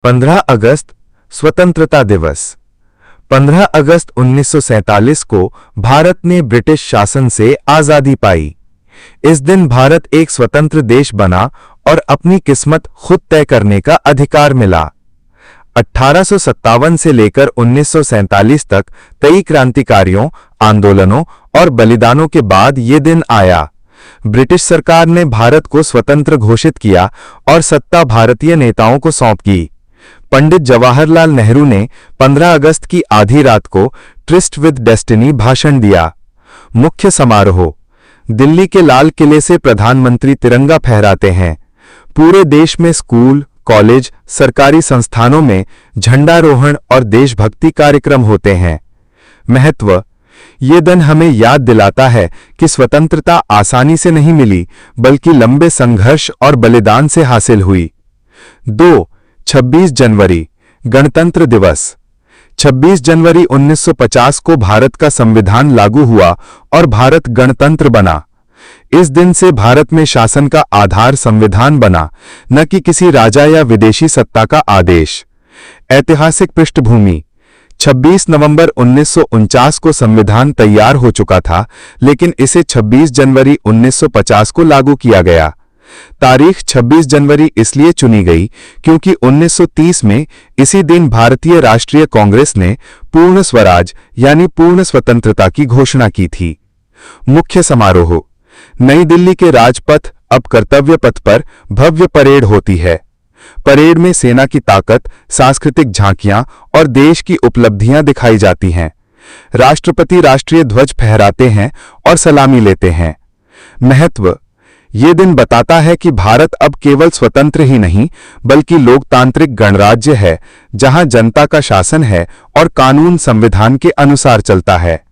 15 अगस्त स्वतंत्रता दिवस। 15 अगस्त 1947 को भारत ने ब्रिटिश शासन से आजादी पाई। इस दिन भारत एक स्वतंत्र देश बना और अपनी किस्मत खुद तय करने का अधिकार मिला। 1857 से लेकर 1947 तक कई क्रांतिकारियों, आंदोलनों और बलिदानों के बाद ये दिन आया। ब्रिटिश सरकार ने भारत को स्वतंत्र घोषित किया और सत्ता भारतीय नेताओं को सौंप दी। पंडित जवाहरलाल नेहरू ने 15 अगस्त की आधी रात को ट्रिस्ट विद डेस्टिनी भाषण दिया। मुख्य समारोह। दिल्ली के लाल किले से प्रधानमंत्री तिरंगा फहराते हैं। पूरे देश में स्कूल, कॉलेज, सरकारी संस्थानों में झंडारोहण और देशभक्ति कार्यक्रम होते हैं। महत्व। ये दिन हमें याद दिलाता है कि स्वतंत्रता आसानी से नहीं मिली, बल्कि लंबे संघर्ष और बलिदान से हासिल हुई। 2. 26 जनवरी गणतंत्र दिवस। 26 जनवरी 1950 को भारत का संविधान लागू हुआ और भारत गणतंत्र बना। इस दिन से भारत में शासन का आधार संविधान बना, न कि किसी राजा या विदेशी सत्ता का आदेश। ऐतिहासिक पृष्ठभूमि। 26 नवंबर 1949 को संविधान तैयार हो चुका था, लेकिन इसे 26 जनवरी 1950 को लागू किया गया। तारीख 26 जनवरी इसलिए चुनी गई क्योंकि 1930 में इसी दिन भारतीय राष्ट्रीय कांग्रेस ने पूर्ण स्वराज यानी पूर्ण स्वतंत्रता की घोषणा की थी। मुख्य समारोह। नई दिल्ली के राजपथ, अब कर्तव्य पथ पर भव्य परेड होती है। परेड में सेना की ताकत, सांस्कृतिक झांकियां और देश की उपलब्धियां दिखाई जाती हैं। राष्ट्रपति राष्ट्रीय ध्वज फहराते हैं और सलामी लेते हैं। महत्व। ये दिन बताता है कि भारत अब केवल स्वतंत्र ही नहीं, बल्कि लोकतांत्रिक गणराज्य है, जहां जनता का शासन है और कानून संविधान के अनुसार चलता है।